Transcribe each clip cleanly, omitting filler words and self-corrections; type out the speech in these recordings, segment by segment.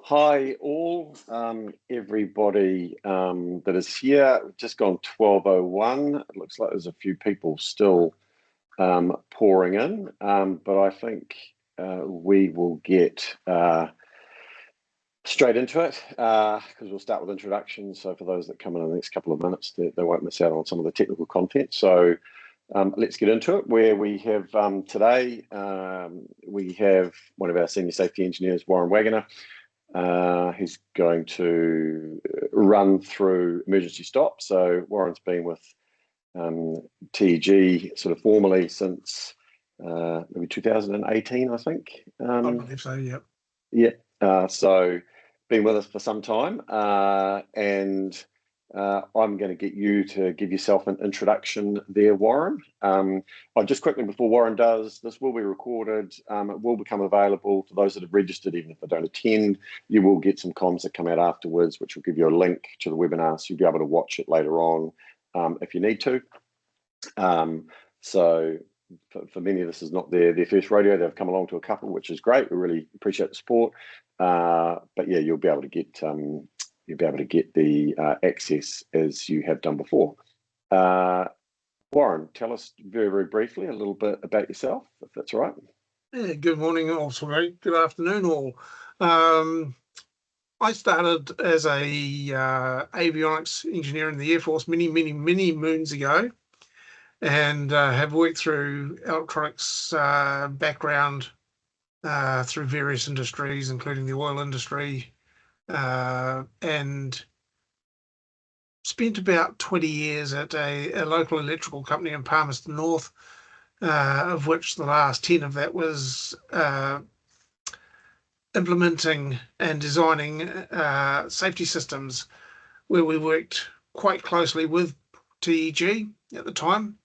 Hi all, everybody that is here. We've just gone 12:01. It looks like there's a few people still pouring in, but I think we will get straight into it because we'll start with introductions. So for those that come in the next couple of minutes, they won't miss out on some of the technical content. So let's get into it. Where we have today, we have one of our senior safety engineers, Warren Wagener. He's going to run through emergency stop. So Warren's been with TEG sort of formally since maybe 2018, I think. I believe so, yeah. Yeah, so been with us for some time, and I'm going to get you to give yourself an introduction there, Warren. I'll just quickly, before Warren does, this will be recorded. It will become available for those that have registered, even if they don't attend. You will get some comms that come out afterwards, which will give you a link to the webinar, so you'll be able to watch it later on if you need to. So for many of this is not their first rodeo. They've come along to a couple, which is great. We really appreciate the support. But yeah, you'll be able to get the access as you have done before. Warren, tell us very, very briefly a little bit about yourself, if that's all right. Yeah, good morning, all. Sorry, good afternoon, all. I started as a avionics engineer in the Air Force many moons ago, and have worked through electronics background through various industries, including the oil industry, and spent about 20 years at a local electrical company in Palmerston North, of which the last 10 of that was implementing and designing safety systems, where we worked quite closely with TEG at the time.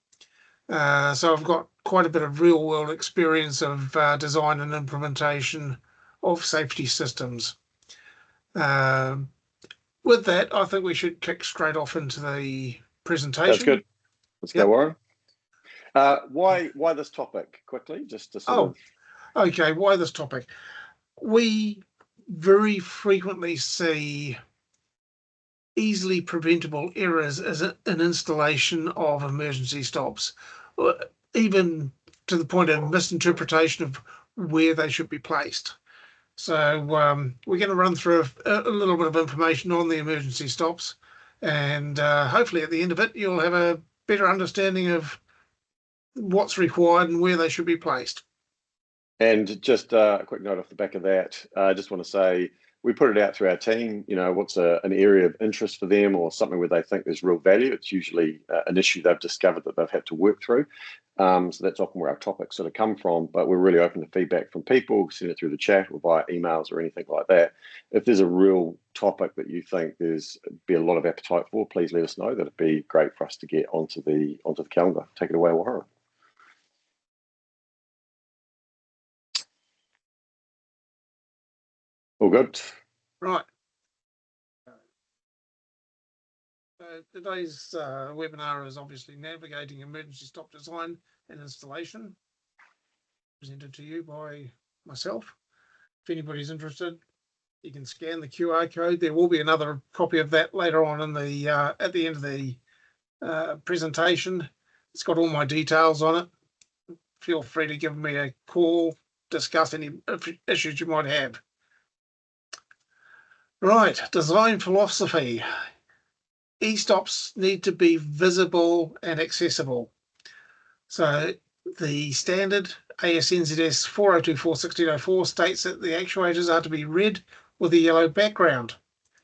So I've got quite a bit of real world experience of design and implementation of safety systems. With that, I think we should kick straight off into the presentation. That's good. Let's go, Warren. Why this topic? Quickly, just to sort of... Okay, why this topic? We very frequently see easily preventable errors as an installation of emergency stops, even to the point of misinterpretation of where they should be placed. So we're going to run through a little bit of information on the emergency stops, and hopefully at the end of it you'll have a better understanding of what's required and where they should be placed. And just a quick note off the back of that, I just want to say we put it out to our team, what's an area of interest for them or something where they think there's real value. It's usually an issue they've discovered that they've had to work through. So that's often where our topics sort of come from, but we're really open to feedback from people. Send it through the chat or via emails or anything like that. If there's a real topic that you think there's be a lot of appetite for, please let us know. That'd be great for us to get onto the calendar. Take it away, Warren. All good. Right. Today's webinar is obviously navigating emergency stop design and installation, presented to you by myself. If anybody's interested, you can scan the QR code. There will be another copy of that later on in the at the end of the presentation. It's got all my details on it. Feel free to give me a call, discuss any issues you might have. Right, design philosophy. E-stops need to be visible and accessible. So the standard AS/NZS 4024-1604 states that the actuators are to be red with a yellow background.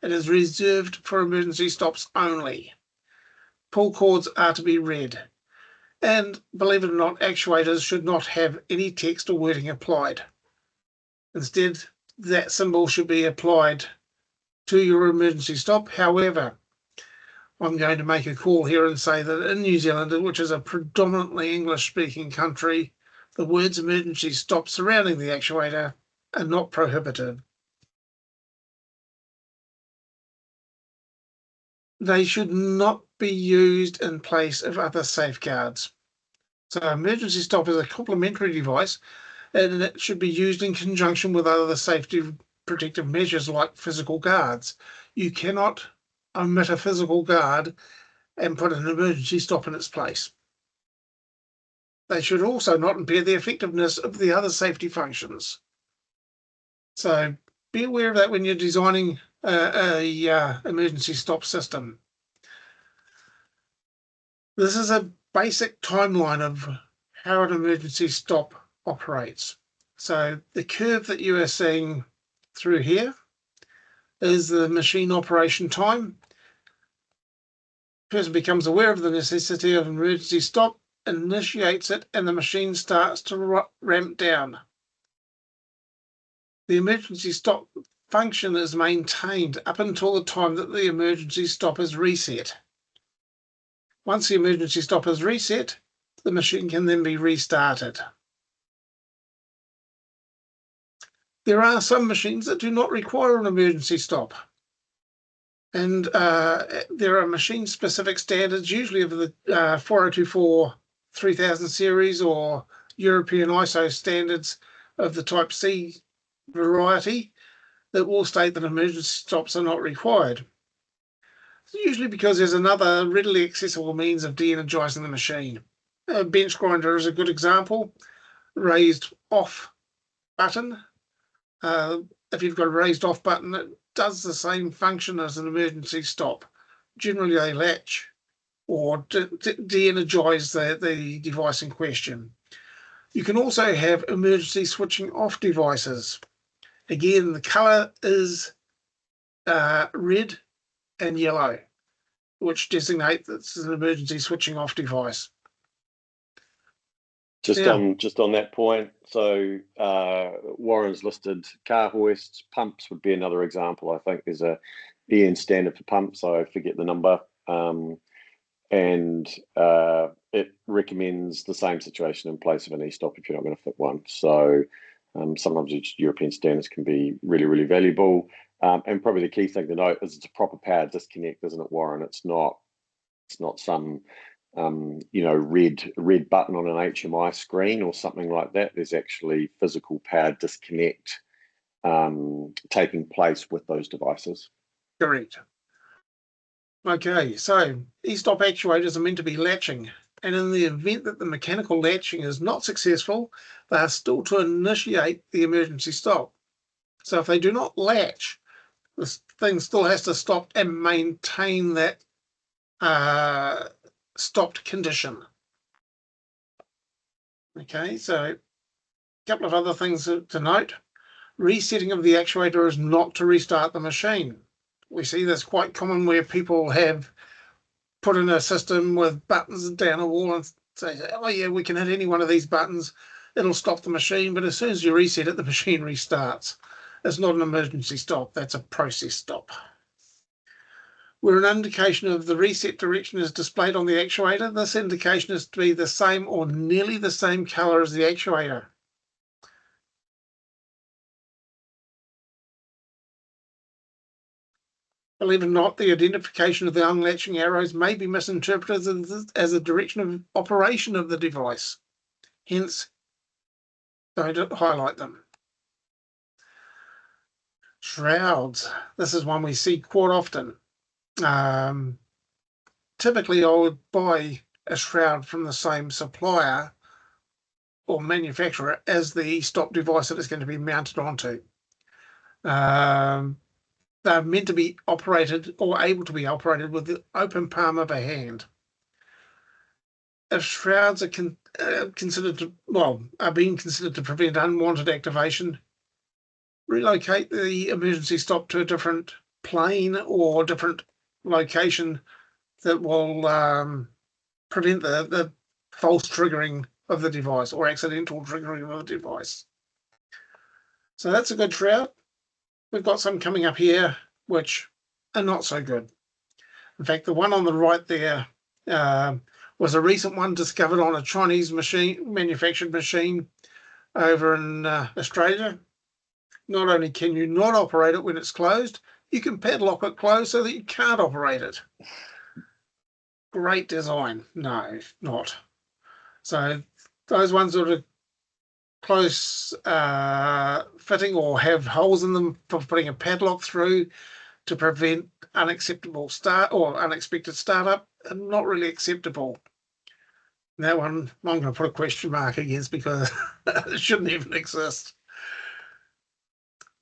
It is reserved for emergency stops only. Pull cords are to be red. And believe it or not, actuators should not have any text or wording applied. Instead, that symbol should be applied to your emergency stop. However, I'm going to make a call here and say that in New Zealand, which is a predominantly English-speaking country, the words emergency stop surrounding the actuator are not prohibited. They should not be used in place of other safeguards. So emergency stop is a complementary device, and it should be used in conjunction with other safety protective measures like physical guards. You cannot omit a physical guard and put an emergency stop in its place. They should also not impair the effectiveness of the other safety functions. So be aware of that when you're designing a emergency stop system. This is a basic timeline of how an emergency stop operates. So the curve that you are seeing through here is the machine operation time. The person becomes aware of the necessity of an emergency stop, initiates it, and the machine starts to ramp down. The emergency stop function is maintained up until the time that the emergency stop is reset. Once the emergency stop is reset, the machine can then be restarted. There are some machines that do not require an emergency stop. And there are machine-specific standards, usually of the 4024-3000 series or European ISO standards of the Type C variety, that will state that emergency stops are not required. It's usually because there's another readily accessible means of de-energizing the machine. A bench grinder is a good example. Raised off button. If you've got a raised off button, it does the same function as an emergency stop. Generally, they latch or de-energize the device in question. You can also have emergency switching off devices. Again, the color is red and yellow, which designate that it's an emergency switching off device. Just on that point, so Warren's listed car hoists, pumps would be another example. I think there's a EN standard for pumps, I forget the number, and it recommends the same situation in place of an e-stop if you're not going to fit one. So sometimes European standards can be really, really valuable. And probably the key thing to note is it's a proper power disconnect, isn't it, Warren? It's not some red button on an HMI screen or something like that. There's actually physical power disconnect taking place with those devices. Correct. Okay, so e-stop actuators are meant to be latching, and in the event that the mechanical latching is not successful, they are still to initiate the emergency stop. So if they do not latch, this thing still has to stop and maintain that stopped condition. Okay, so a couple of other things to note. Resetting of the actuator is not to restart the machine. We see this quite common where people have put in a system with buttons down a wall and say, oh yeah, we can hit any one of these buttons, it'll stop the machine, but as soon as you reset it, the machine restarts. It's not an emergency stop, that's a process stop. Where an indication of the reset direction is displayed on the actuator, this indication is to be the same or nearly the same color as the actuator. Believe it or not, the identification of the unlatching arrows may be misinterpreted as a direction of operation of the device. Hence, don't highlight them. Shrouds. This is one we see quite often. Typically, I would buy a shroud from the same supplier or manufacturer as the e-stop device that it's going to be mounted onto. They're meant to be operated or able to be operated with the open palm of a hand. If shrouds are being considered to prevent unwanted activation, relocate the emergency stop to a different plane or different location that will prevent the false triggering of the device or accidental triggering of the device. So that's a good shroud. We've got some coming up here which are not so good. In fact, the one on the right there was a recent one discovered on a Chinese manufactured machine over in Australia. Not only can you not operate it when it's closed, you can padlock it closed so that you can't operate it. Great design. No, not. So those ones that are close fitting or have holes in them for putting a padlock through to prevent unacceptable start or unexpected startup, and not really acceptable. That one I'm going to put a question mark against because it shouldn't even exist.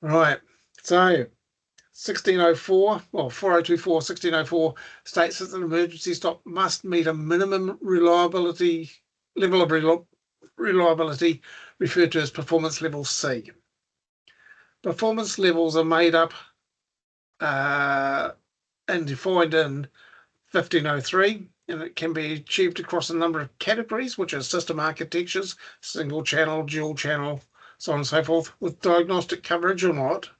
Right, so 1604, well, 4024, 1604 states that an emergency stop must meet a minimum reliability level of reliability referred to as performance level C. Performance levels are made up and defined in 1503, and it can be achieved across a number of categories, which are system architectures, single channel, dual channel, so on and so forth, with diagnostic coverage or not,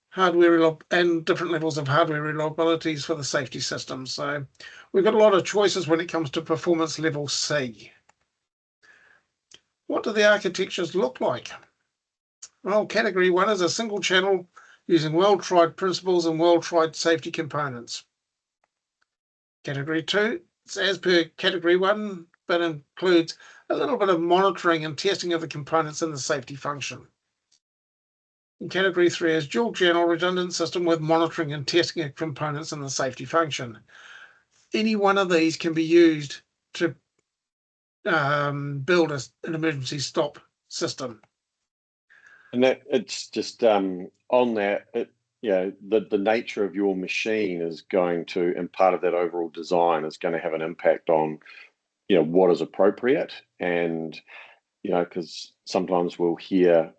hardware and different levels of hardware reliabilities for the safety systems. So we've got a lot of choices when it comes to performance level C. What do the architectures look like? Well, category 1 is a single channel using well-tried principles and well-tried safety components. Category 2 is as per category 1, but includes a little bit of monitoring and testing of the components in the safety function. And category 3 is dual channel redundant system with monitoring and testing of components in the safety function. Any one of these can be used to build an emergency stop system. And that it's just on that, the nature of your machine is going to, and part of that overall design is going to have an impact on, what is appropriate. And, because sometimes we'll hear,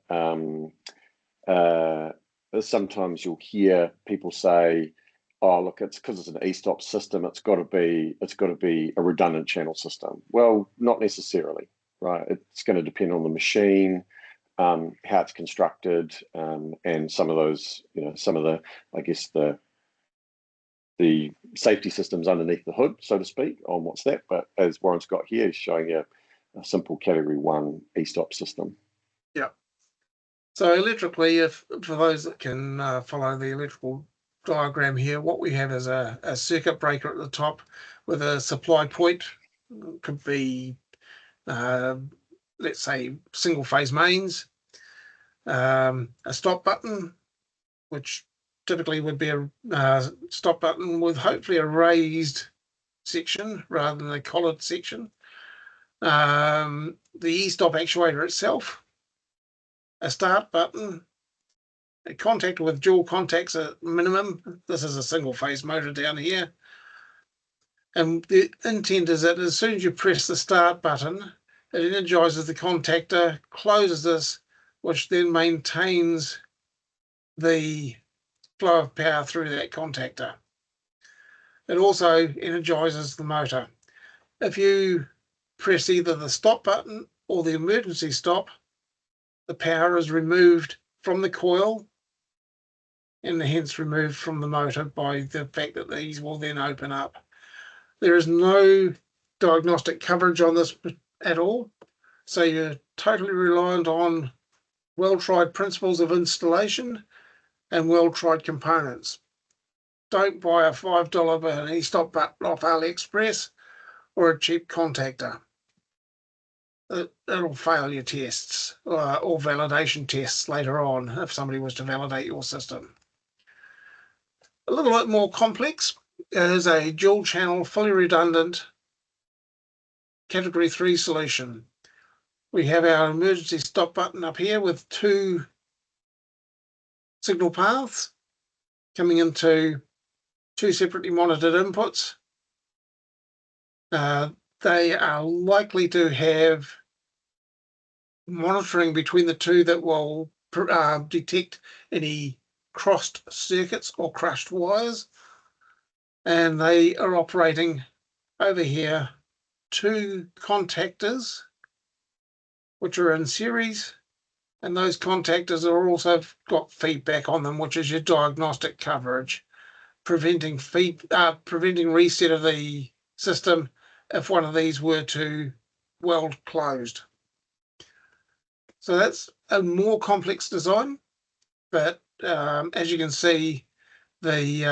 sometimes you'll hear people say, oh, look, it's because it's an e-stop system, it's got to be a redundant channel system. Well, not necessarily, right? It's going to depend on the machine, how it's constructed, and some of those, some of the, I guess, the safety systems underneath the hood, so to speak, on what's that. But as Warren's got here, he's showing you a simple category 1 e-stop system. Yeah. So electrically, for those that can follow the electrical diagram here, what we have is a circuit breaker at the top with a supply point. It could be, let's say, single phase mains, a stop button, which typically would be a stop button with hopefully a raised section rather than a collared section. The e-stop actuator itself, a start button, a contactor with dual contacts at minimum. This is a single phase motor down here. And the intent is that as soon as you press the start button, it energizes the contactor, closes this, which then maintains the flow of power through that contactor. It also energizes the motor. If you press either the stop button or the emergency stop, the power is removed from the coil and hence removed from the motor by the fact that these will then open up. There is no diagnostic coverage on this at all, so you're totally reliant on well-tried principles of installation and well-tried components. Don't buy a $5 e-stop button off AliExpress or a cheap contactor. It'll fail your tests or validation tests later on if somebody was to validate your system. A little bit more complex is a dual channel, fully redundant category 3 solution. We have our emergency stop button up here with 2 signal paths coming into 2 separately monitored inputs. They are likely to have monitoring between the 2 that will detect any crossed circuits or crushed wires. And they are operating over here 2 contactors, which are in series. And those contactors are also got feedback on them, which is your diagnostic coverage, preventing reset of the system if one of these were to weld closed. So that's a more complex design, but as you can see, it's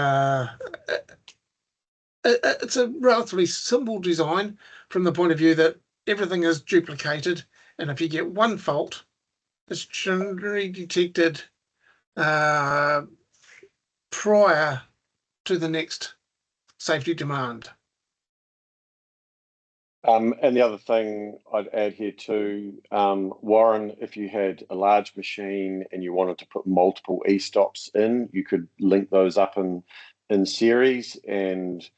a relatively simple design from the point of view that everything is duplicated, and if you get one fault, is generally detected prior to the next safety demand. And the other thing I'd add here too, Warren, if you had a large machine and you wanted to put multiple e-stops in, you could link those up in series, and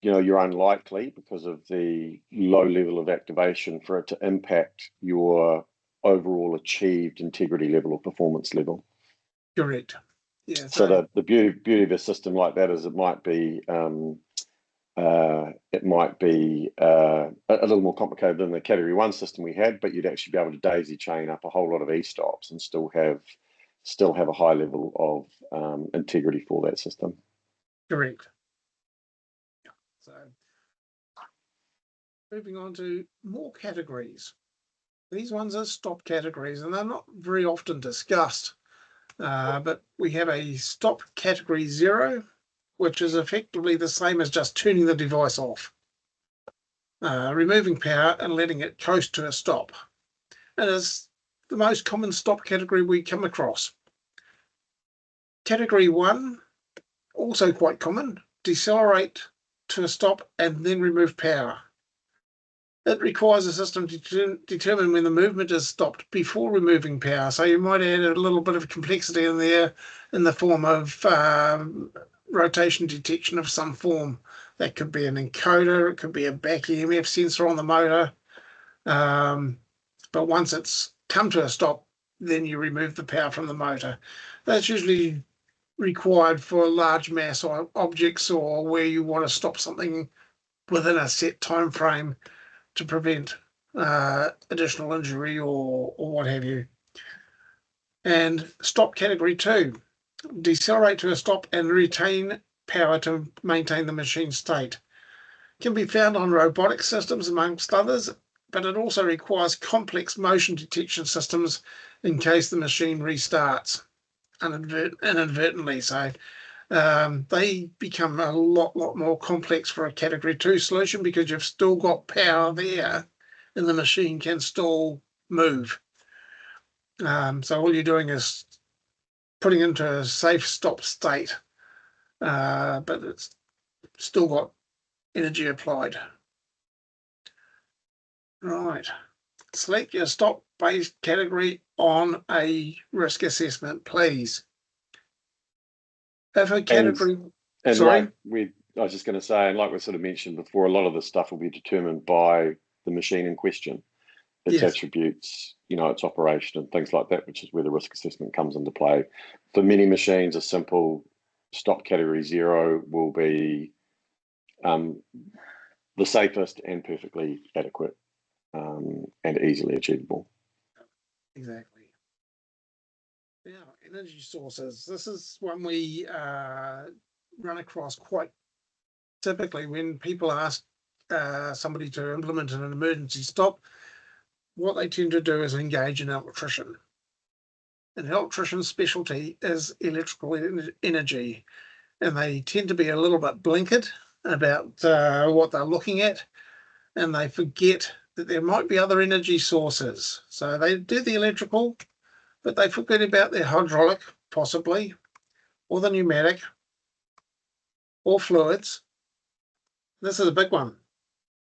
you're unlikely, because of the low level of activation, for it to impact your overall achieved integrity level or performance level. Correct. Yeah. So the beauty of a system like that is it might be a little more complicated than the Category 1 system we had, but you'd actually be able to daisy chain up a whole lot of e-stops and still have a high level of integrity for that system. Correct. So moving on to more categories. These ones are stop categories, and they're not very often discussed. But we have a stop category 0, which is effectively the same as just turning the device off, removing power and letting it coast to a stop. It is the most common stop category we come across. Category 1, also quite common, decelerate to a stop and then remove power. It requires a system to determine when the movement is stopped before removing power. So you might add a little bit of complexity in there in the form of rotation detection of some form. That could be an encoder, it could be a back EMF sensor on the motor. But once it's come to a stop, then you remove the power from the motor. That's usually required for large mass or objects, or where you want to stop something within a set time frame to prevent additional injury or what have you. And stop category 2, decelerate to a stop and retain power to maintain the machine state. Can be found on robotic systems amongst others, but it also requires complex motion detection systems in case the machine restarts inadvertently. So they become a lot more complex for a category 2 solution, because you've still got power there and the machine can still move. So all you're doing is putting into a safe stop state, but it's still got energy applied. Right. Select your stop-based category on a risk assessment, please. If a category... And sorry? I was just going to say, and like we sort of mentioned before, a lot of this stuff will be determined by the machine in question, its attributes, its operation and things like that, which is where the risk assessment comes into play. For many machines, a simple stop category 0 will be the safest and perfectly adequate and easily achievable. Exactly. Now, energy sources. This is one we run across quite typically when people ask somebody to implement an emergency stop. What they tend to do is engage an electrician. An electrician's specialty is electrical energy, and they tend to be a little bit blinkered about what they're looking at, and they forget that there might be other energy sources. So they do the electrical, but they forget about their hydraulic, possibly, or the pneumatic, or fluids. This is a big one,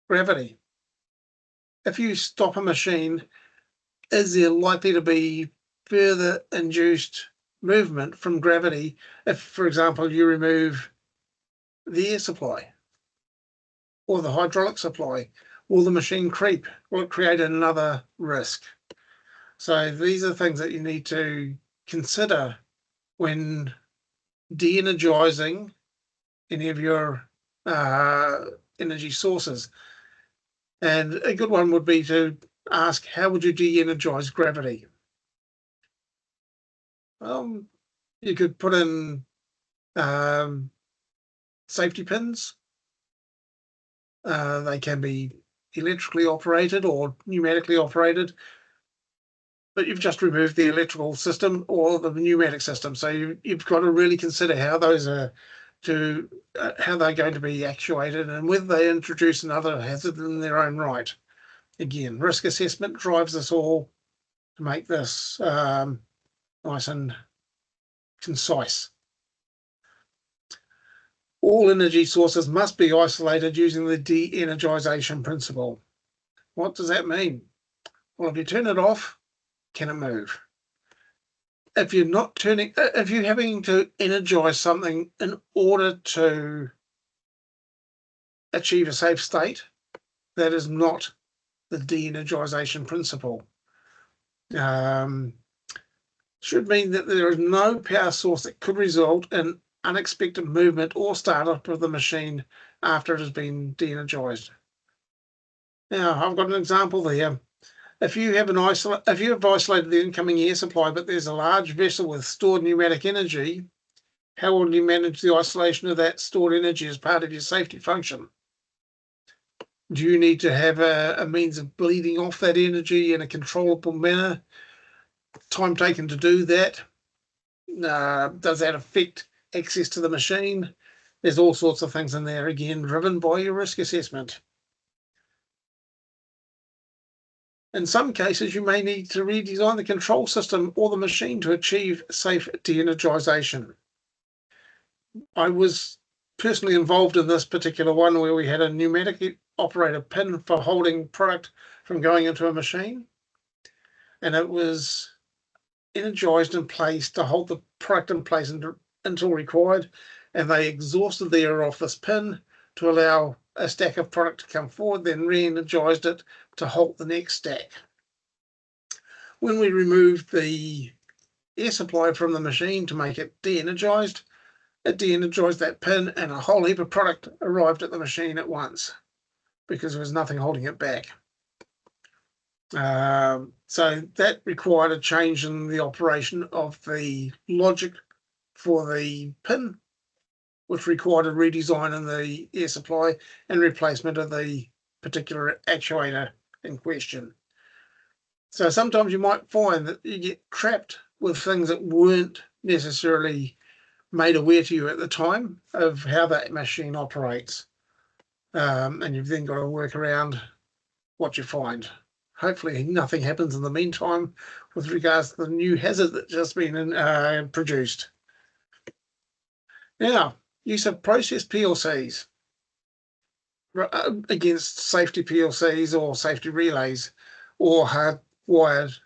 gravity. If you stop a machine, is there likely to be further induced movement from gravity if, for example, you remove the air supply or the hydraulic supply? Will the machine creep? Will it create another risk? So these are things that you need to consider when de-energizing any of your energy sources. And a good one would be to ask, how would you de-energize gravity? You could put in safety pins. They can be electrically operated or pneumatically operated, but you've just removed the electrical system or the pneumatic system. So you've got to really consider how those are how they're going to be actuated and whether they introduce another hazard in their own right. Again, risk assessment drives us all to make this nice and concise. All energy sources must be isolated using the de-energization principle. What does that mean? Well, if you turn it off, can it move? If you're having to energize something in order to achieve a safe state, that is not the de-energization principle. Should mean that there is no power source that could result in unexpected movement or startup of the machine after it has been de-energized. Now, I've got an example there. If you have isolated the incoming air supply, but there's a large vessel with stored pneumatic energy, how will you manage the isolation of that stored energy as part of your safety function? Do you need to have a means of bleeding off that energy in a controllable manner? Time taken to do that? Does that affect access to the machine? There's all sorts of things in there, again, driven by your risk assessment. In some cases, you may need to redesign the control system or the machine to achieve safe de-energization. I was personally involved in this particular one where we had a pneumatic operator pin for holding product from going into a machine, and it was energized in place to hold the product in place until required, and they exhausted the air off this pin to allow a stack of product to come forward, then re-energized it to halt the next stack. When we removed the air supply from the machine to make it de-energized, it de-energized that pin, and a whole heap of product arrived at the machine at once because there was nothing holding it back. So that required a change in the operation of the logic for the pin, which required a redesign in the air supply and replacement of the particular actuator in question. So sometimes you might find that you get trapped with things that weren't necessarily made aware to you at the time of how that machine operates. And you've then got to work around what you find. Hopefully nothing happens in the meantime with regards to the new hazard that's just been produced. Now, use of process PLCs against safety PLCs or safety relays or hardwired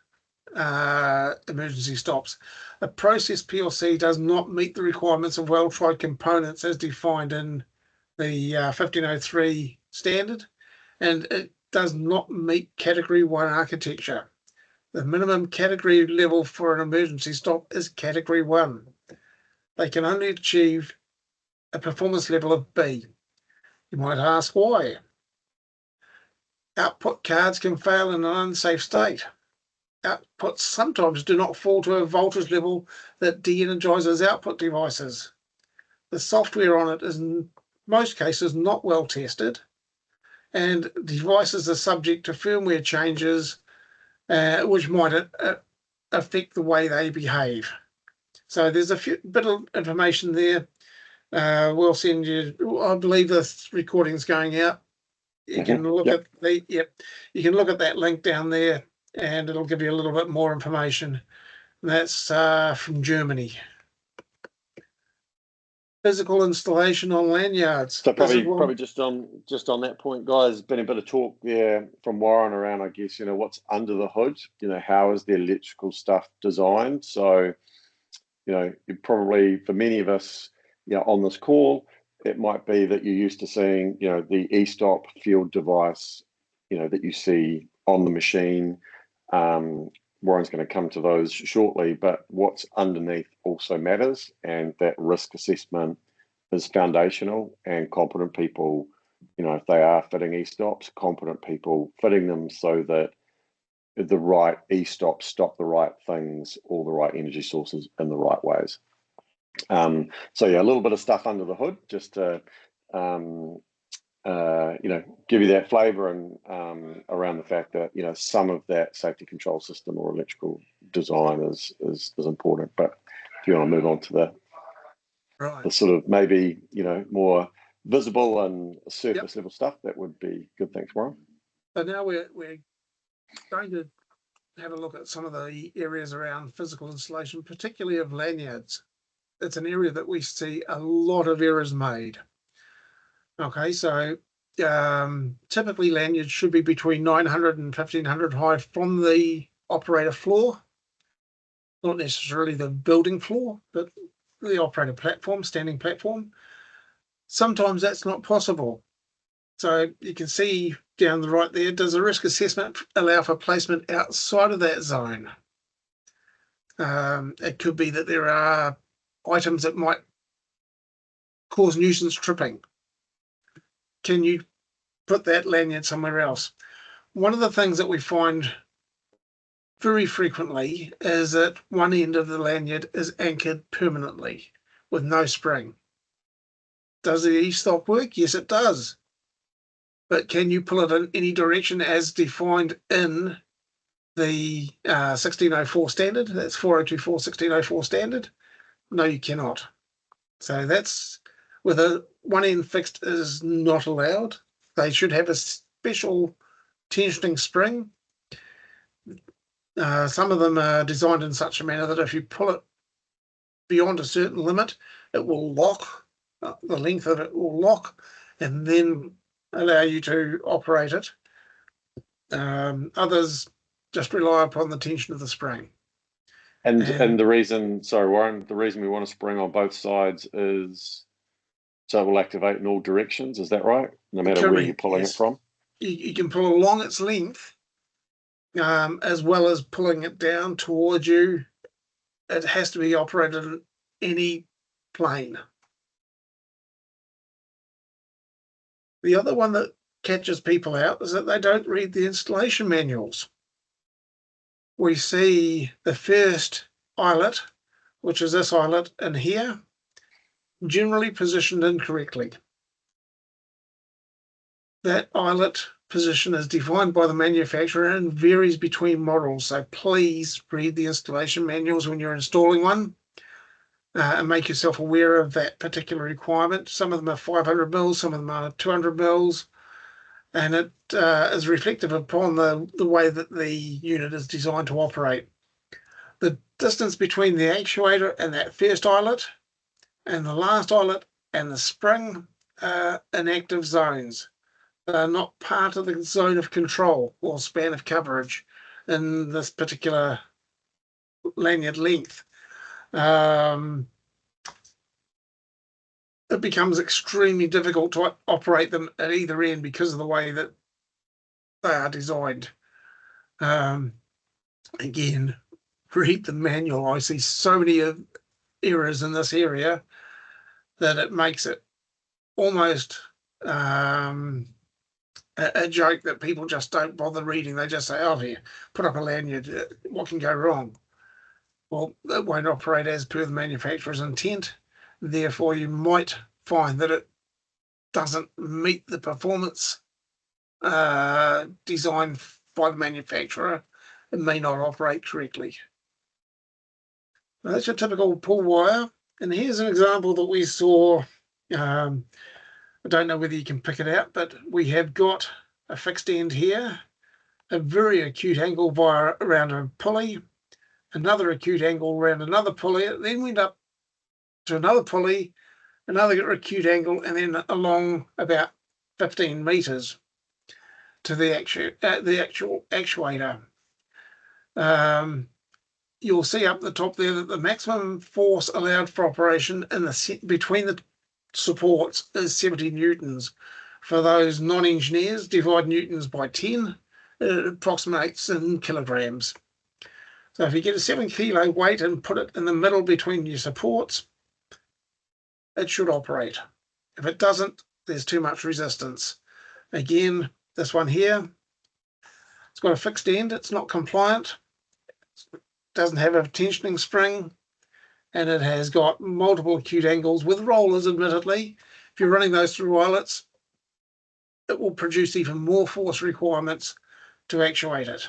emergency stops. A process PLC does not meet the requirements of well-tried components as defined in the 1503 standard, and it does not meet Category 1 architecture. The minimum category level for an emergency stop is Category 1. They can only achieve a performance level of B. You might ask why. Output cards can fail in an unsafe state. Outputs sometimes do not fall to a voltage level that de-energizes output devices. The software on it is in most cases not well tested, and devices are subject to firmware changes which might affect the way they behave. So there's a bit of information there. We'll send you, I believe this recording's going out. You can look at you can look at that link down there, and it'll give you a little bit more information. And that's from Germany. Physical installation on lanyards. So probably just on that point, guys, there's been a bit of talk there from Warren around, I guess, what's under the hood, how is the electrical stuff designed? So, you probably, for many of us, on this call, it might be that you're used to seeing, the e-stop field device, that you see on the machine. Warren's going to come to those shortly, but what's underneath also matters, and that risk assessment is foundational, and competent people, if they are fitting e-stops, competent people fitting them so that the right e-stops stop the right things, all the right energy sources in the right ways. So yeah, a little bit of stuff under the hood, just to give you that flavor and around the fact that some of that safety control system or electrical design is important. But if you want to move on to the sort of maybe more visible and surface level stuff, that would be good. Thanks, Warren. So now we're going to have a look at some of the areas around physical installation, particularly of lanyards. It's an area that we see a lot of errors made. Okay, so typically lanyards should be between 900 and 1500 high from the operator floor, not necessarily the building floor, but the operator platform, standing platform. Sometimes that's not possible. So you can see down the right there, does the risk assessment allow for placement outside of that zone? It could be that there are items that might cause nuisance tripping. Can you put that lanyard somewhere else? One of the things that we find very frequently is that one end of the lanyard is anchored permanently with no spring. Does the e-stop work? Yes, it does. But can you pull it in any direction as defined in the 1604 standard? That's 4024-1604 standard. No, you cannot. So that's where one end fixed is not allowed. They should have a special tensioning spring. Some of them are designed in such a manner that if you pull it beyond a certain limit, it will lock, the length of it will lock, and then allow you to operate it. Others just rely upon the tension of the spring. And the reason, sorry, Warren, the reason we want a spring on both sides is so it will activate in all directions. Is that right? No matter where you're pulling it from? You can pull along its length, as well as pulling it down towards you. It has to be operated in any plane. The other one that catches people out is that they don't read the installation manuals. We see the first eyelet, which is this eyelet in here, generally positioned incorrectly. That eyelet position is defined by the manufacturer and varies between models. So please read the installation manuals when you're installing one, and make yourself aware of that particular requirement. Some of them are 500 mils, some of them are 200 mils, and it is reflective upon the way that the unit is designed to operate. The distance between the actuator and that first eyelet and the last eyelet and the spring are inactive zones. They're not part of the zone of control or span of coverage in this particular lanyard length. It becomes extremely difficult to operate them at either end because of the way that they are designed. Again, read the manual. I see so many errors in this area that it makes it almost a joke that people just don't bother reading. They just say, oh, here, put up a lanyard. What can go wrong? Well, it won't operate as per the manufacturer's intent. Therefore, you might find that it doesn't meet the performance designed by the manufacturer. It may not operate correctly. Now, that's your typical pull wire. And here's an example that we saw. I don't know whether you can pick it out, but we have got a fixed end here, a very acute angle via around a pulley, another acute angle around another pulley. It then went up to another pulley, another acute angle, and then along about 15 meters to the actual actuator. You'll see up the top there that the maximum force allowed for operation in the between the supports is 70 newtons. For those non-engineers, divide newtons by 10, it approximates in kilograms. So if you get a 7 kilo weight and put it in the middle between your supports, it should operate. If it doesn't, there's too much resistance. Again, this one here, it's got a fixed end, it's not compliant, it doesn't have a tensioning spring, and it has got multiple acute angles with rollers, admittedly. If you're running those through eyelets, it will produce even more force requirements to actuate it.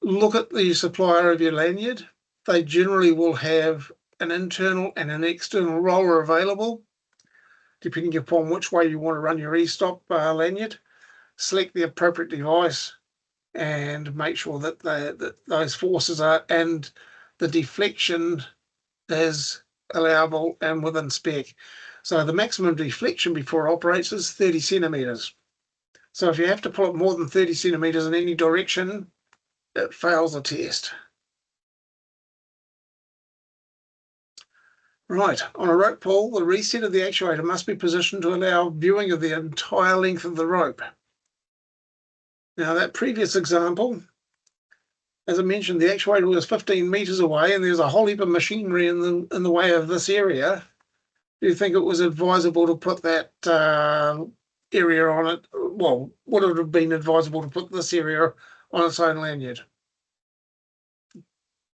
Look at the supplier of your lanyard. They generally will have an internal and an external roller available, depending upon which way you want to run your e-stop lanyard. select the appropriate device, and make sure that those forces are, and the deflection is allowable and within spec. So the maximum deflection before it operates is 30 centimeters. So if you have to pull it more than 30 centimeters in any direction, it fails the test. Right, on a rope pull, the reset of the actuator must be positioned to allow viewing of the entire length of the rope. Now that previous example, as I mentioned, the actuator was 15 meters away and there's a whole heap of machinery in the way of this area. Do you think it was advisable to put that area on it? Well, would it have been advisable to put this area on its own lanyard?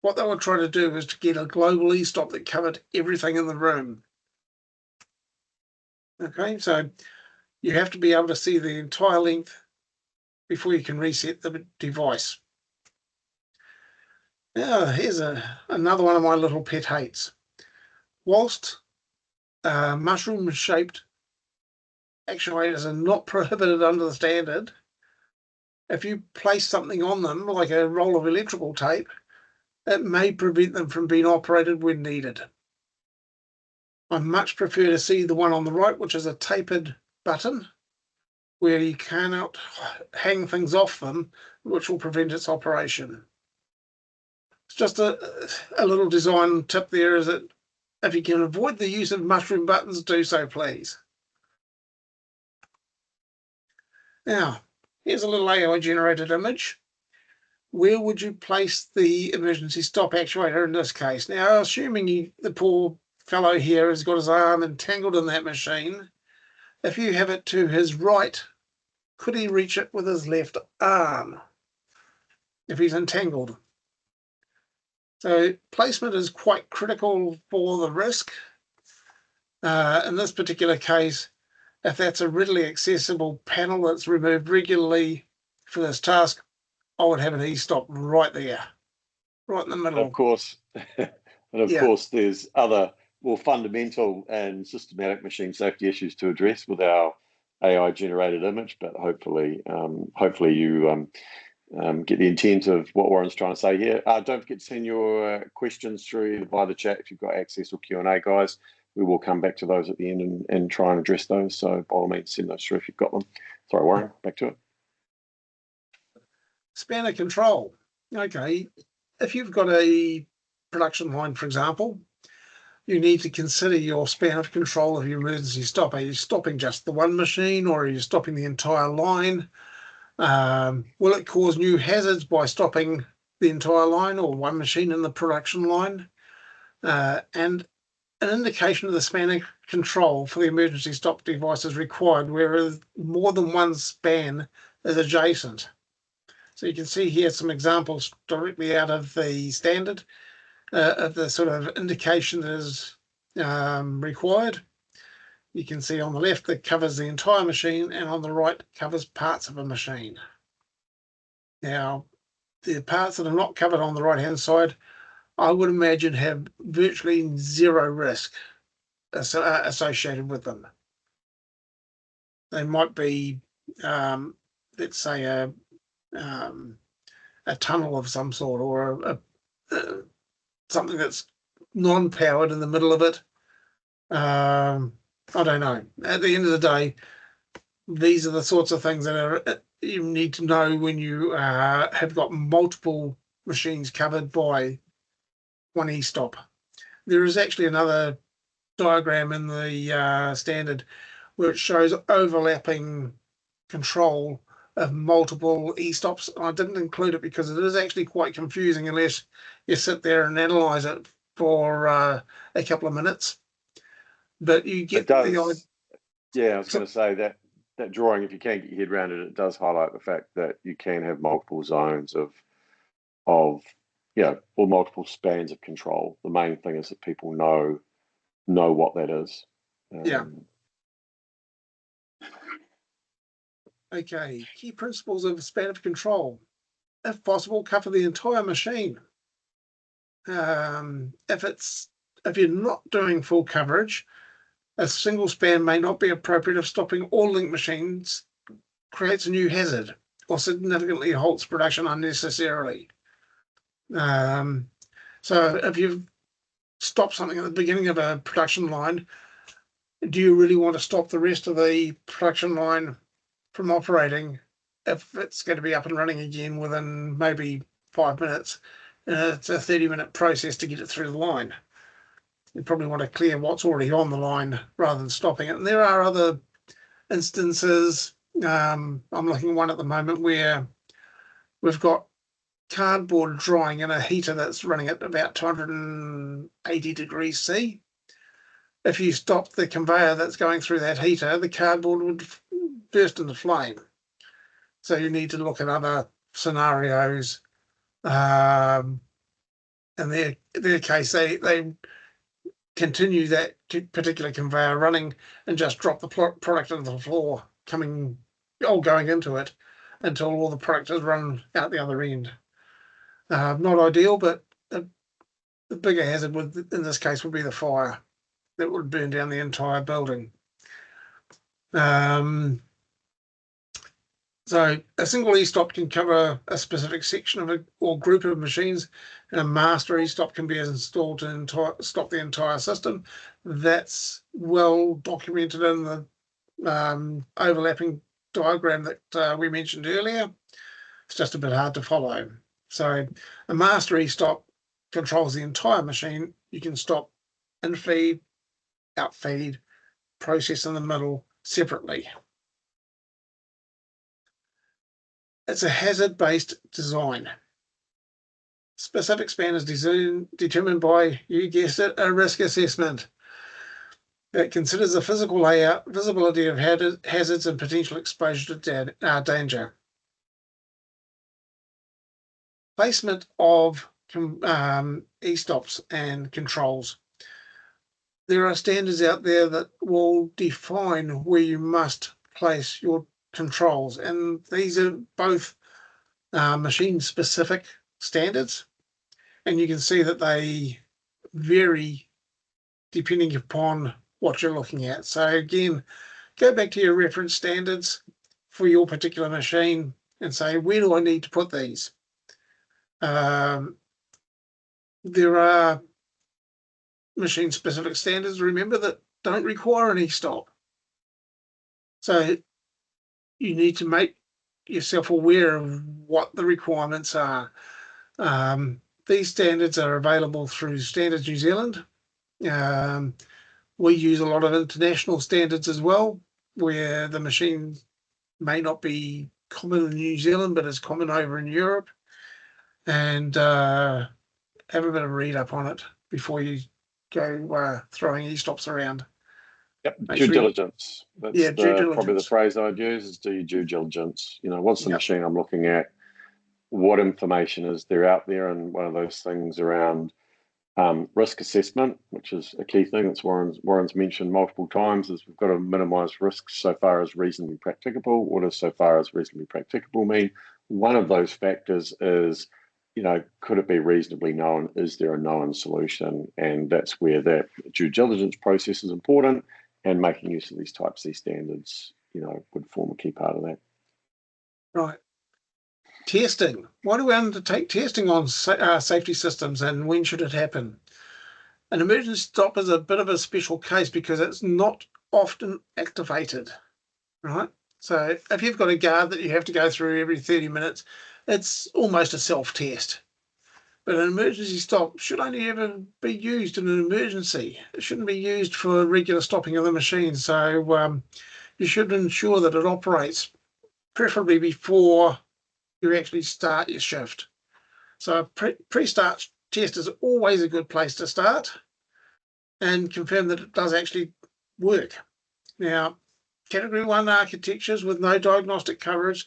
What they were trying to do was to get a global e-stop that covered everything in the room. Okay, so you have to be able to see the entire length before you can reset the device. Now, here's another one of my little pet hates. Whilst mushroom-shaped actuators are not prohibited under the standard, if you place something on them, like a roll of electrical tape, it may prevent them from being operated when needed. I much prefer to see the one on the right, which is a tapered button, where you cannot hang things off them, which will prevent its operation. It's just a little design tip there, is that if you can avoid the use of mushroom buttons, do so, please. Now, here's a little AI generated image. Where would you place the emergency stop actuator in this case? Now, assuming the poor fellow here has got his arm entangled in that machine, if you have it to his right, could he reach it with his left arm if he's entangled? So placement is quite critical for the risk. In this particular case, if that's a readily accessible panel that's removed regularly for this task, I would have an e-stop right there, right in the middle. Of course, course, there's other more fundamental and systematic machine safety issues to address with our AI generated image, but hopefully you get the intent of what Warren's trying to say here. Don't forget to send your questions through via the chat if you've got access, or Q&A, guys. We will come back to those at the end and try and address those. So by all means, send those through if you've got them. Sorry, Warren, back to it. Spanner control. Okay, if you've got a production line, for example, you need to consider your span of control of your emergency stop. Are you stopping just the one machine, or are you stopping the entire line? Will it cause new hazards by stopping the entire line or one machine in the production line? And an indication of the span of control for the emergency stop device is required, whereas more than one span is adjacent. So you can see here some examples directly out of the standard of the sort of indication that is required. You can see on the left that covers the entire machine, and on the right covers parts of a machine. Now, the parts that are not covered on the right-hand side, I would imagine have virtually zero risk associated with them. They might be, let's say, a tunnel of some sort, or something that's non-powered in the middle of it. I don't know. At the end of the day, these are the sorts of things that you need to know when you have got multiple machines covered by one e-stop. There is actually another diagram in the standard where it shows overlapping control of multiple e-stops. I didn't include it because it is actually quite confusing unless you sit there and analyze it for a couple of minutes. But you get the idea. Yeah, I was going to say that drawing, if you can get your head around it, it does highlight the fact that you can have multiple zones of or multiple spans of control. The main thing is that people know what that is. Okay, key principles of span of control. If possible, cover the entire machine. If you're not doing full coverage, a single span may not be appropriate if stopping all link machines creates a new hazard or significantly halts production unnecessarily. So if you've stopped something at the beginning of a production line, do you really want to stop the rest of the production line from operating if it's going to be up and running again within maybe 5 minutes? It's a 30-minute process to get it through the line. You probably want to clear what's already on the line rather than stopping it. And there are other instances. I'm looking at one at the moment where we've got cardboard drying in a heater that's running at about 280 degrees C. If you stop the conveyor that's going through that heater, the cardboard would burst into flame. So you need to look at other scenarios. In their case, they continue that particular conveyor running and just drop the product into the floor, going into it until all the product is run out the other end. Not ideal, but the bigger hazard in this case would be the fire that would burn down the entire building. So a single e-stop can cover a specific section or group of machines, and a master e-stop can be installed to stop the entire system. That's well documented in the overlapping diagram that we mentioned earlier. It's just a bit hard to follow. So a master e-stop controls the entire machine. You can stop in-feed, out-feed, process in the middle separately. It's a hazard-based design. Specific span is determined by, you guessed it, a risk assessment. It considers the physical layout, visibility of hazards, and potential exposure to danger. Placement of e-stops and controls. There are standards out there that will define where you must place your controls, and these are both machine-specific standards, and you can see that they vary depending upon what you're looking at. So again, go back to your reference standards for your particular machine and say, where do I need to put these? There are machine-specific standards, remember, that don't require an e-stop. So you need to make yourself aware of what the requirements are. These standards are available through Standards New Zealand. We use a lot of international standards as well, where the machine may not be common in New Zealand, but is common over in Europe. And have a bit of read up on it before you go throwing e-stops around. Yep, due diligence. That's due diligence. Probably the phrase I'd use is do your due diligence. You know, what's the machine I'm looking at? What information is there out there? And one of those things around risk assessment, which is a key thing that's Warren's mentioned multiple times, is we've got to minimise risks so far as reasonably practicable. What does so far as reasonably practicable mean? One of those factors is, you know, could it be reasonably known? Is there a known solution? And that's where that due diligence process is important, and making use of these Type C standards, you know, would form a key part of that. Right. Testing. Why do we undertake testing on safety systems, and when should it happen? An emergency stop is a bit of a special case because it's not often activated, right? So if you've got a guard that you have to go through every 30 minutes, it's almost a self-test. But an emergency stop should only ever be used in an emergency. It shouldn't be used for regular stopping of the machine. So you should ensure that it operates, preferably before you actually start your shift. So a pre-start test is always a good place to start and confirm that it does actually work. Now, Category 1 architectures with no diagnostic coverage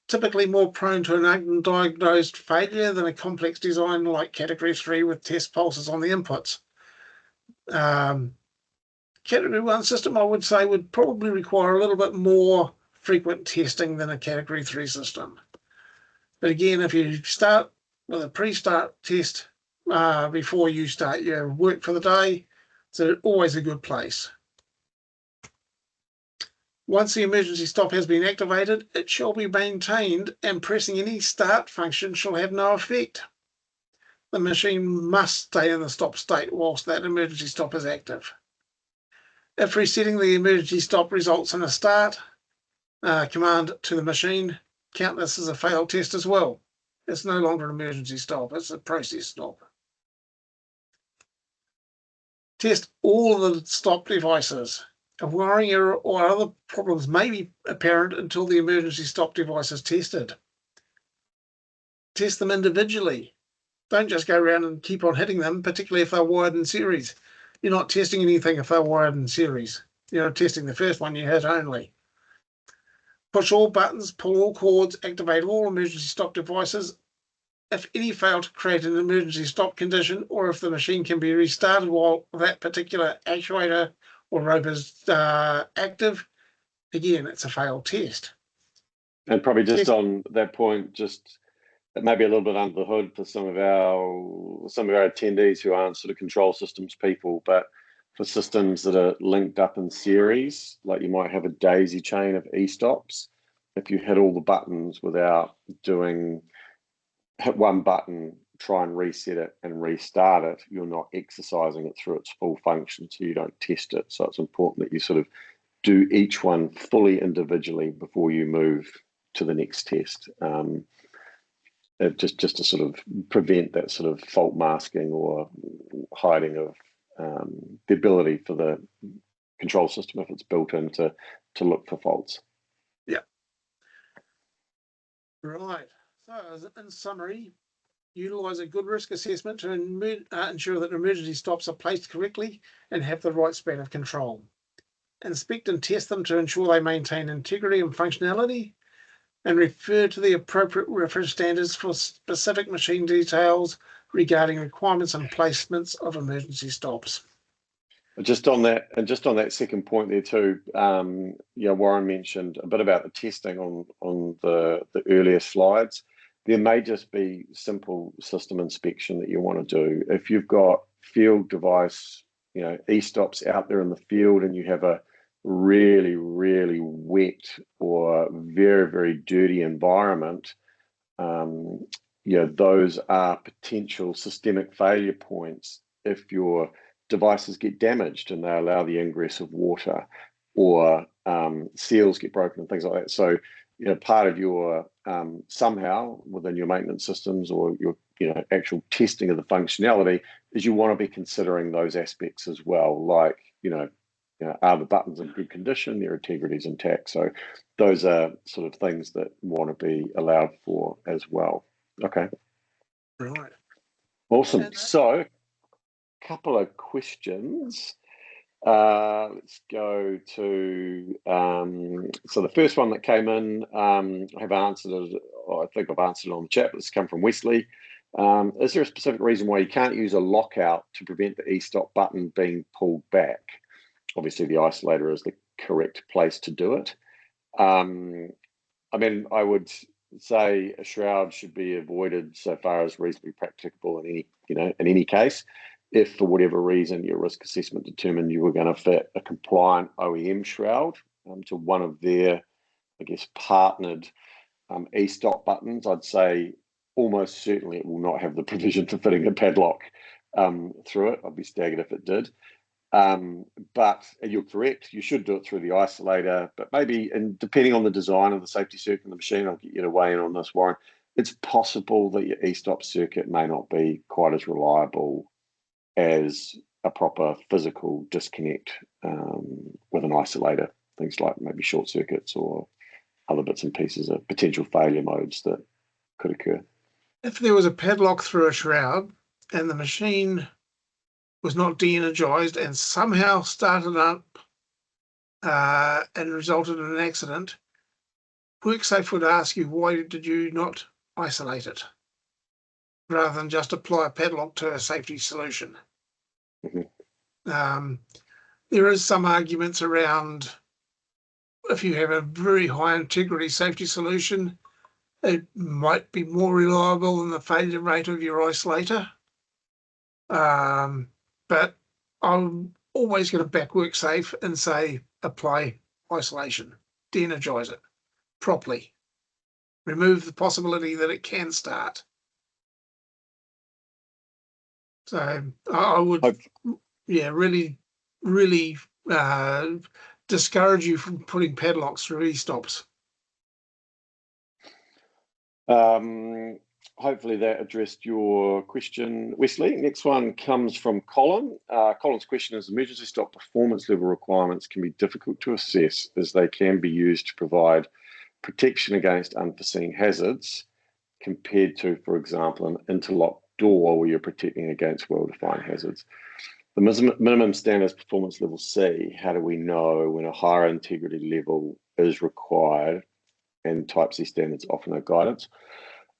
typically more prone to an undiagnosed failure than a complex design like Category 3 with test pulses on the inputs. Category 1 system, I would say, would probably require a little bit more frequent testing than a Category 3 system. But again, if you start with a pre-start test before you start your work for the day, it's always a good place. Once the emergency stop has been activated, it shall be maintained, and pressing any start function shall have no effect. The machine must stay in the stop state whilst that emergency stop is active. If resetting the emergency stop results in a start command to the machine, count this as a failed test as well. It's no longer an emergency stop, it's a process stop. Test all the stop devices. A wiring error or other problems may be apparent until the emergency stop device is tested. Test them individually. Don't just go around and keep on hitting them, particularly if they're wired in series. You're not testing anything if they're wired in series. You're testing the first one you hit only. Push all buttons, pull all cords, activate all emergency stop devices. If any fail to create an emergency stop condition, or if the machine can be restarted while that particular actuator or rope is active, again, it's a failed test. And probably just on that point, just maybe a little bit under the hood for some of our attendees who aren't sort of control systems people, but for systems that are linked up in series, like you might have a daisy chain of e-stops, if you hit all the buttons without hit one button, try and reset it and restart it, you're not exercising it through its full function, so you don't test it. So it's important that you sort of do each one fully individually before you move to the next test. Just to sort of prevent that sort of fault masking or hiding of the ability for the control system, if it's built in, to look for faults. Yeah. Right. So in summary, utilise a good risk assessment to ensure that emergency stops are placed correctly and have the right span of control. Inspect and test them to ensure they maintain integrity and functionality, and refer to the appropriate reference standards for specific machine details regarding requirements and placements of emergency stops. Just on that second point there too, Warren mentioned a bit about the testing on the earlier slides. There may just be simple system inspection that you want to do. If you've got field device, e-stops out there in the field, and you have a really, really wet or very, very dirty environment, those are potential systemic failure points if your devices get damaged and they allow the ingress of water, or seals get broken and things like that. So, part of your somehow within your maintenance systems or your actual testing of the functionality is you want to be considering those aspects as well, like are the buttons in good condition, their integrity is intact. So those are sort of things that want to be allowed for as well. Okay. Right. Awesome. So a couple of questions. Let's go to so the first one that came in, I have answered it, or I think I've answered it on the chat, but it's come from Wesley. Is there a specific reason why you can't use a lockout to prevent the e-stop button being pulled back? Obviously, the isolator is the correct place to do it. I would say a shroud should be avoided so far as reasonably practicable in any case. If for whatever reason your risk assessment determined you were going to fit a compliant OEM shroud to one of their, partnered e-stop buttons, I'd say almost certainly it will not have the provision for fitting a padlock through it. I'd be staggered if it did. But you're correct, you should do it through the isolator, but maybe, and depending on the design of the safety circuit in the machine, I'll get you to weigh in on this, Warren, it's possible that your e-stop circuit may not be quite as reliable as a proper physical disconnect with an isolator, things like maybe short circuits or other bits and pieces of potential failure modes that could occur. If there was a padlock through a shroud and the machine was not de-energized and somehow started up and resulted in an accident, WorkSafe would ask you, why did you not isolate it, rather than just apply a padlock to a safety solution. Mm-hmm. There is some arguments around, if you have a very high integrity safety solution, it might be more reliable than the failure rate of your isolator. But I'm always going to back WorkSafe and say apply isolation, de-energize it properly, remove the possibility that it can start. So I would, yeah, really discourage you from putting padlocks through e-stops. Hopefully that addressed your question, Wesley. Next one comes from Colin. Colin's question is, emergency stop performance level requirements can be difficult to assess as they can be used to provide protection against unforeseen hazards compared to, for example, an interlocked door where you're protecting against well-defined hazards. The minimum standards performance level C, how do we know when a higher integrity level is required, and type C standards offer no guidance?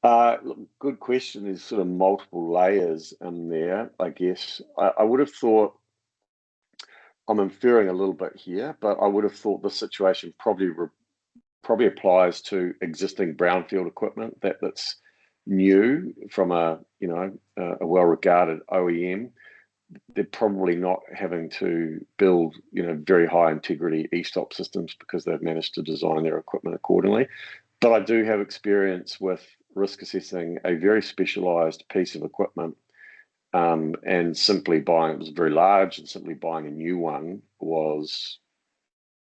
Look, good question. There's sort of multiple layers in there, I guess. I would have thought, I'm inferring a little bit here, but I would have thought the situation probably applies to existing brownfield equipment that's new from a well-regarded OEM. They're probably not having to build very high integrity e-stop systems because they've managed to design their equipment accordingly. But I do have experience with risk assessing a very specialized piece of equipment, and simply buying, it was very large, and simply buying a new one was,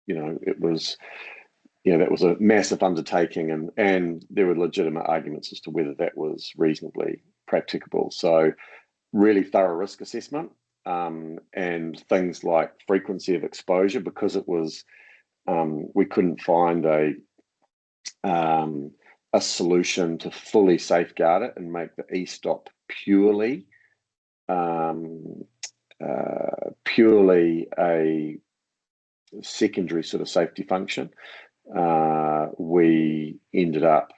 that was a massive undertaking, and there were legitimate arguments as to whether that was reasonably practicable. So really thorough risk assessment, and things like frequency of exposure, because it was, we couldn't find a solution to fully safeguard it and make the e-stop purely a secondary sort of safety function. We ended up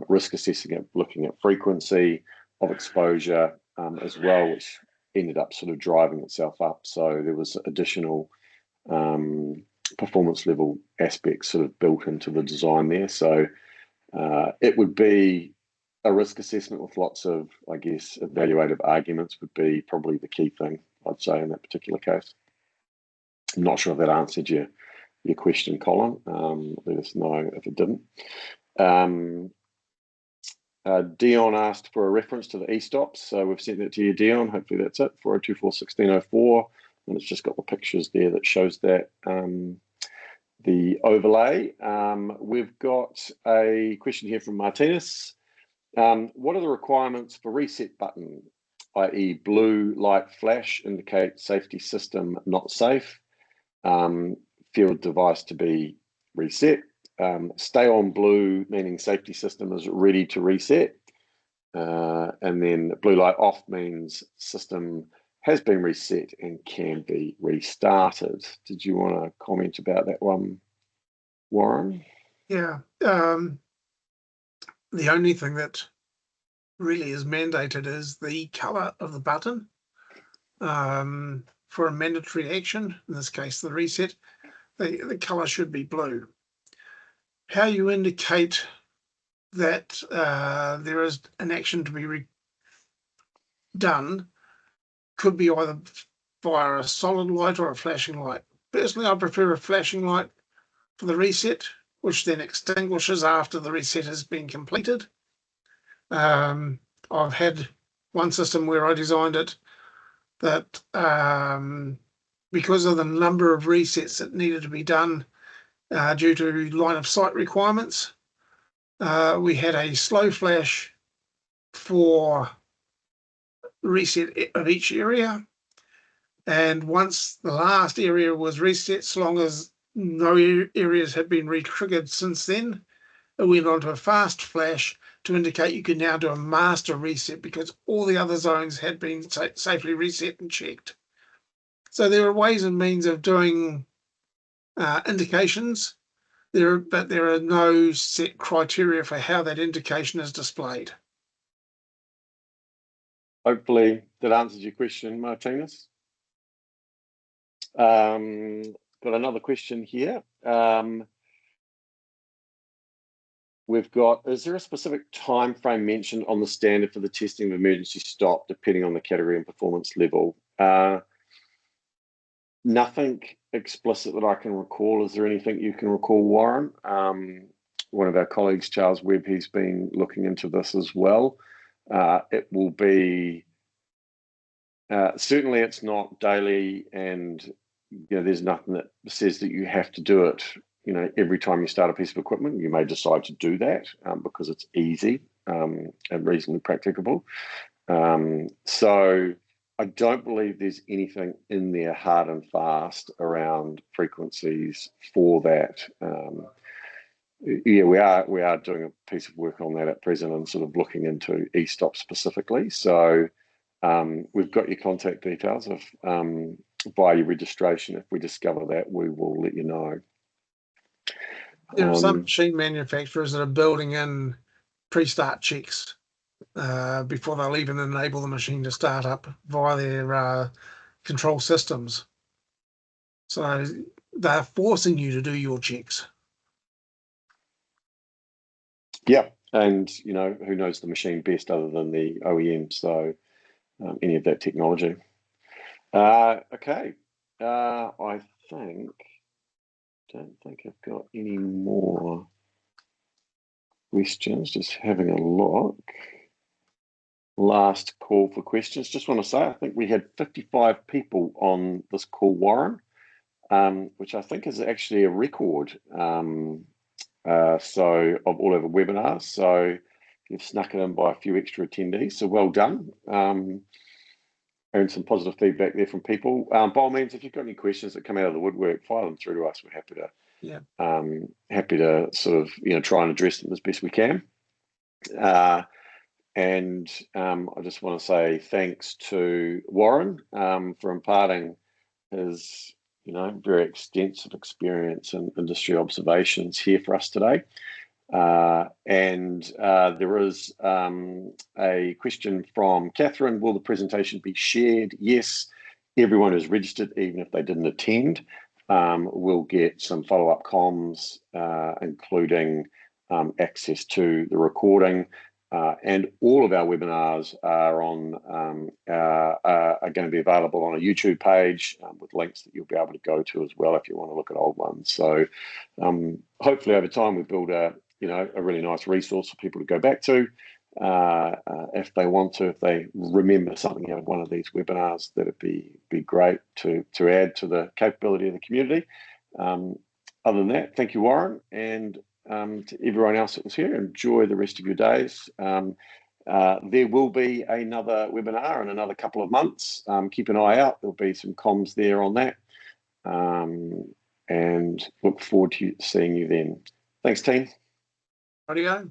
risk assessing it, looking at frequency of exposure as well, which ended up sort of driving itself up. So there was additional performance level aspects sort of built into the design there. So it would be a risk assessment with lots of, I guess, evaluative arguments would be probably the key thing, I'd say, in that particular case. I'm not sure if that answered your question, Colin. Let us know if it didn't. Dion asked for a reference to the e-stops, so we've sent that to you, Dion. Hopefully that's it, 4024-1604, and it's just got the pictures there that shows that, the overlay. We've got a question here from Martinez. What are the requirements for reset button, i.e. blue light flash indicate safety system not safe, field device to be reset, stay on blue meaning safety system is ready to reset, and then blue light off means system has been reset and can be restarted. Did you want to comment about that one, Warren? Yeah, the only thing that really is mandated is the color of the button for a mandatory action, in this case the reset. The color should be blue. How you indicate that there is an action to be done could be either via a solid light or a flashing light. Personally, I prefer a flashing light for the reset, which then extinguishes after the reset has been completed. I've had one system where I designed it that because of the number of resets that needed to be done due to line of sight requirements, we had a slow flash for reset of each area, and once the last area was reset, so long as no areas had been re-triggered since then, it went on to a fast flash to indicate you could now do a master reset because all the other zones had been safely reset and checked. So there are ways and means of doing indications there, but there are no set criteria for how that indication is displayed. Hopefully that answers your question, Martinez. Got another question here. We've got, is there a specific time frame mentioned on the standard for the testing of emergency stop, depending on the category and performance level? Nothing explicit that I can recall. Is there anything you can recall, Warren? One of our colleagues, Charles Webb, he's been looking into this as well. It will be certainly it's not daily, and there's nothing that says that you have to do it. Every time you start a piece of equipment, you may decide to do that because it's easy and reasonably practicable. So I don't believe there's anything in there hard and fast around frequencies for that. Yeah, we are doing a piece of work on that at present and sort of looking into e-stop specifically. So we've got your contact details of via your registration. If we discover that, we will let you know. There are some machine manufacturers that are building in pre-start checks before they'll even enable the machine to start up via their control systems. So they're forcing you to do your checks. Yeah, and who knows the machine best other than the OEM? So any of that technology. Okay, I don't think I've got any more questions. Just having a look. Last call for questions. Just want to say, I think we had 55 people on this call, Warren, which I think is actually a record. So of all of the webinars. So you've snuck it in by a few extra attendees. So well done. And some positive feedback there from people. By all means, if you've got any questions that come out of the woodwork, fire them through to us. We're happy to sort of try and address them as best we can. And I just want to say thanks to Warren for imparting his very extensive experience and industry observations here for us today. And there is a question from Catherine. Will the presentation be shared? Yes, everyone who's registered, even if they didn't attend, will get some follow-up comms, including access to the recording. And all of our webinars are going to be available on a YouTube page with links that you'll be able to go to as well if you want to look at old ones. So hopefully over time we build a really nice resource for people to go back to if they want to, if they remember something out of one of these webinars. That'd be great to add to the capability of the community. Other than that, thank you, Warren, and to everyone else that was here. Enjoy the rest of your days. There will be another webinar in another couple of months. Keep an eye out. There'll be some comms there on that. And look forward to seeing you then. Thanks, team. Rightio.